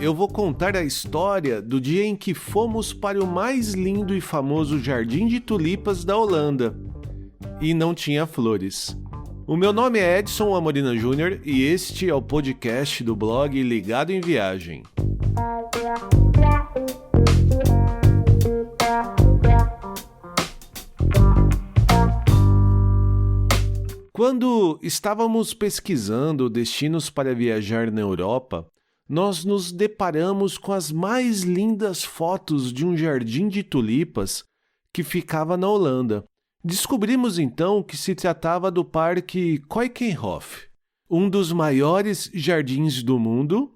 eu vou contar a história do dia em que fomos para o mais lindo e famoso jardim de tulipas da Holanda. E não tinha flores. O meu nome é Edson Amorina Júnior e este é o podcast do blog Ligado em Viagem. Quando estávamos pesquisando destinos para viajar na Europa, nós nos deparamos com as mais lindas fotos de um jardim de tulipas que ficava na Holanda. Descobrimos então que se tratava do Parque Keukenhof, um dos maiores jardins do mundo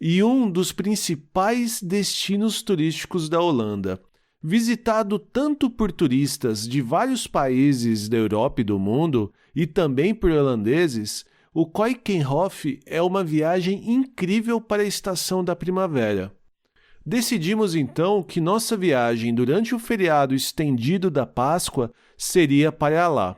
e um dos principais destinos turísticos da Holanda. Visitado tanto por turistas de vários países da Europa e do mundo e também por holandeses, o Keukenhof é uma viagem incrível para a estação da primavera. Decidimos então que nossa viagem durante o feriado estendido da Páscoa seria para lá.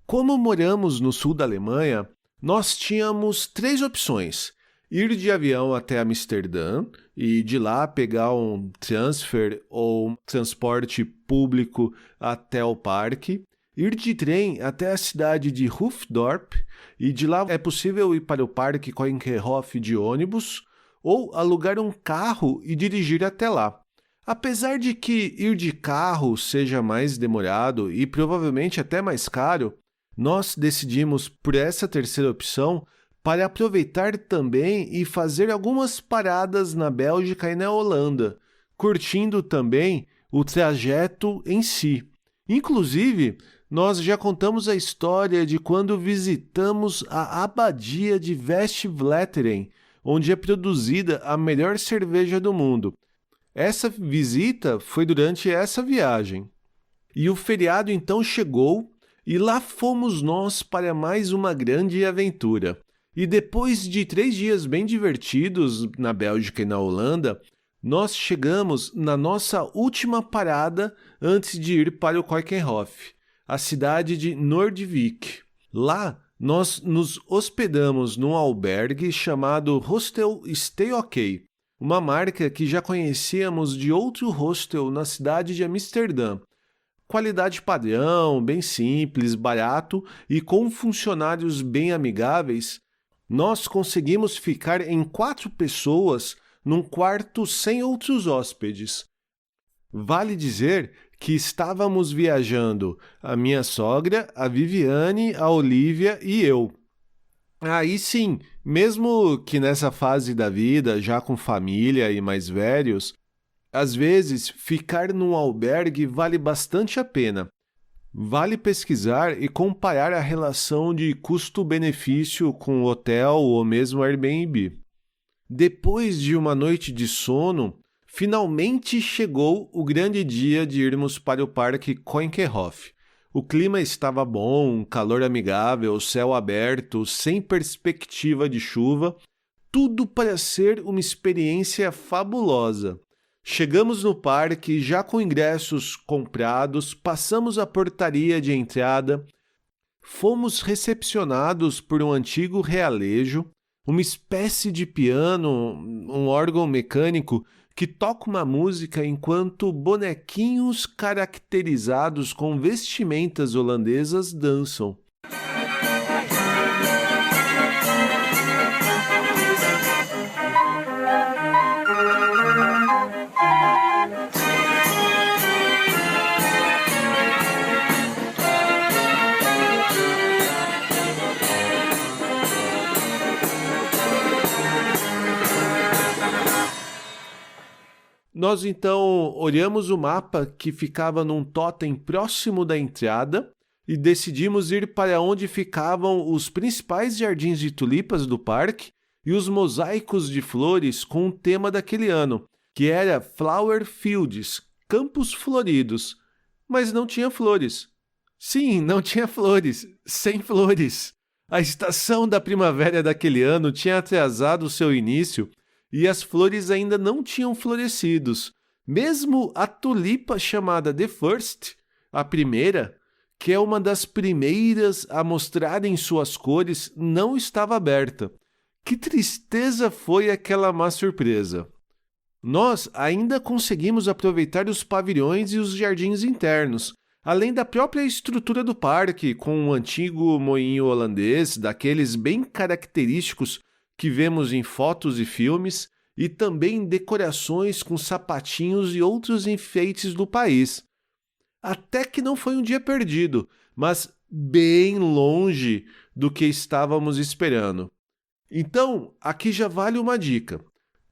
Como moramos no sul da Alemanha, nós tínhamos 3 opções: ir de avião até Amsterdã e de lá pegar um transfer ou um transporte público até o parque, ir de trem até a cidade de Hoofddorp e de lá é possível ir para o Parque Keukenhof de ônibus ou alugar um carro e dirigir até lá. Apesar de que ir de carro seja mais demorado e provavelmente até mais caro, nós decidimos por essa terceira opção para aproveitar também e fazer algumas paradas na Bélgica e na Holanda, curtindo também o trajeto em si. Inclusive, nós já contamos a história de quando visitamos a Abadia de Westvleteren, onde é produzida a melhor cerveja do mundo. Essa visita foi durante essa viagem. E o feriado então chegou e lá fomos nós para mais uma grande aventura. E depois de 3 dias bem divertidos na Bélgica e na Holanda, nós chegamos na nossa última parada antes de ir para o Keukenhof, a cidade de Noordwijk. Lá, nós nos hospedamos num albergue chamado Hostel Stay OK, uma marca que já conhecíamos de outro hostel na cidade de Amsterdã. Qualidade padrão, bem simples, barato e com funcionários bem amigáveis, nós conseguimos ficar em 4 pessoas num quarto sem outros hóspedes. Vale dizer que estávamos viajando a minha sogra, a Viviane, a Olivia e eu. Aí sim, mesmo que nessa fase da vida, já com família e mais velhos, às vezes ficar num albergue vale bastante a pena. Vale pesquisar e comparar a relação de custo-benefício com o hotel ou mesmo Airbnb. Depois de uma noite de sono, finalmente chegou o grande dia de irmos para o Parque Keukenhof. O clima estava bom, calor amigável, céu aberto, sem perspectiva de chuva, tudo para ser uma experiência fabulosa. Chegamos no parque já com ingressos comprados, passamos a portaria de entrada, fomos recepcionados por um antigo realejo, uma espécie de piano, um órgão mecânico que toca uma música enquanto bonequinhos caracterizados com vestimentas holandesas dançam. Nós então olhamos o mapa que ficava num tótem próximo da entrada e decidimos ir para onde ficavam os principais jardins de tulipas do parque e os mosaicos de flores com o tema daquele ano, que era Flower Fields, Campos Floridos, mas não tinha flores. Sim, não tinha flores, sem flores. A estação da primavera daquele ano tinha atrasado seu início e as flores ainda não tinham florescidos. Mesmo a tulipa chamada The First, a primeira, que é uma das primeiras a mostrarem suas cores, não estava aberta. Que tristeza foi aquela má surpresa! Nós ainda conseguimos aproveitar os pavilhões e os jardins internos, além da própria estrutura do parque, com um antigo moinho holandês, daqueles bem característicos que vemos em fotos e filmes, e também decorações com sapatinhos e outros enfeites do país. Até que não foi um dia perdido, mas bem longe do que estávamos esperando. Então, aqui já vale uma dica.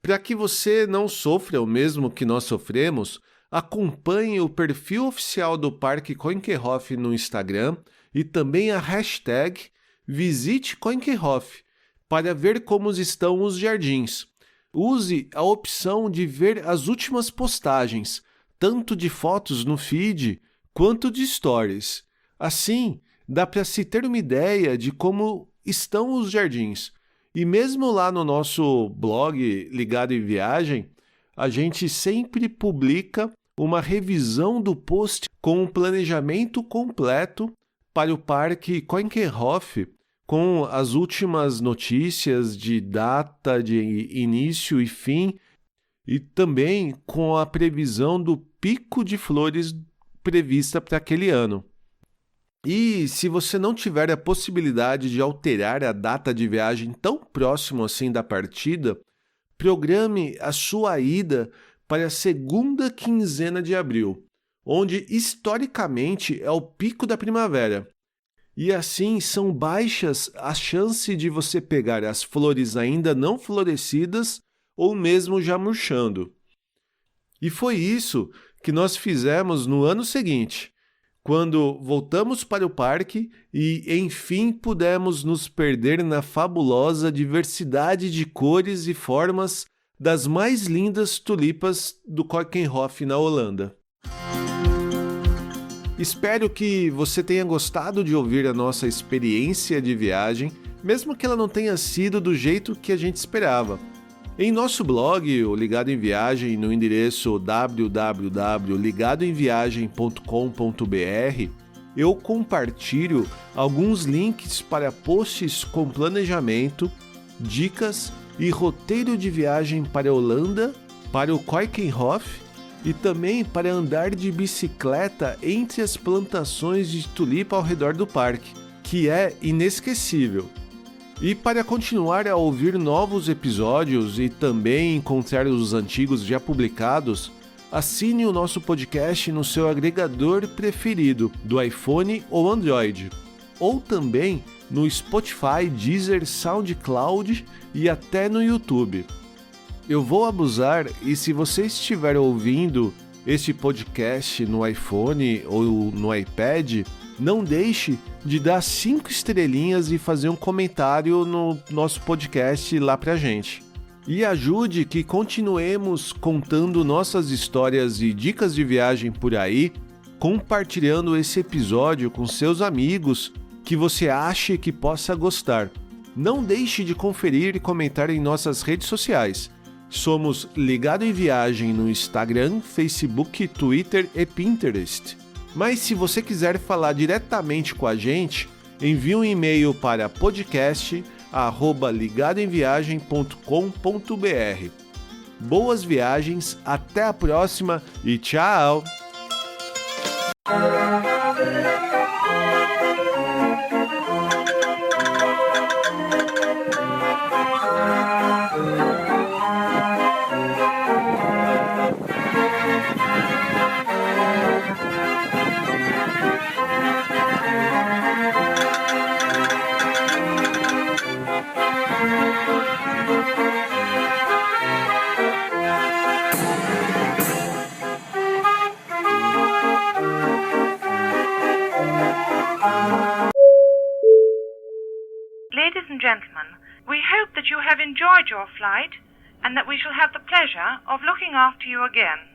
Para que você não sofra o mesmo que nós sofremos, acompanhe o perfil oficial do Parque Keukenhof no Instagram e também a hashtag Visite Keukenhof para ver como estão os jardins. Use a opção de ver as últimas postagens, tanto de fotos no feed quanto de stories. Assim, dá para se ter uma ideia de como estão os jardins. E mesmo lá no nosso blog Ligado em Viagem, a gente sempre publica uma revisão do post com um planejamento completo para o Parque Keukenhof, com as últimas notícias de data de início e fim, e também com a previsão do pico de flores prevista para aquele ano. E se você não tiver a possibilidade de alterar a data de viagem tão próximo assim da partida, programe a sua ida para a segunda quinzena de abril, onde historicamente é o pico da primavera. E assim são baixas as chances de você pegar as flores ainda não florescidas ou mesmo já murchando. E foi isso que nós fizemos no ano seguinte, quando voltamos para o parque e, enfim, pudemos nos perder na fabulosa diversidade de cores e formas das mais lindas tulipas do Keukenhof na Holanda. Espero que você tenha gostado de ouvir a nossa experiência de viagem, mesmo que ela não tenha sido do jeito que a gente esperava. Em nosso blog, o Ligado em Viagem, no endereço www.ligadoemviagem.com.br, eu compartilho alguns links para posts com planejamento, dicas e roteiro de viagem para a Holanda, para o Keukenhof e também para andar de bicicleta entre as plantações de tulipa ao redor do parque, que é inesquecível. E para continuar a ouvir novos episódios e também encontrar os antigos já publicados, assine o nosso podcast no seu agregador preferido, do iPhone ou Android, ou também no Spotify, Deezer, SoundCloud e até no YouTube. Eu vou abusar e se você estiver ouvindo este podcast no iPhone ou no iPad, não deixe de dar 5 estrelinhas e fazer um comentário no nosso podcast lá pra gente. E ajude que continuemos contando nossas histórias e dicas de viagem por aí, compartilhando esse episódio com seus amigos que você ache que possa gostar. Não deixe de conferir e comentar em nossas redes sociais. Somos Ligado em Viagem no Instagram, Facebook, Twitter e Pinterest. Mas se você quiser falar diretamente com a gente, envie um e-mail para podcast@ligadoemviagem.com.br. Boas viagens, até a próxima e tchau! Ladies and gentlemen, we hope that you have enjoyed your flight and that we shall have the pleasure of looking after you again.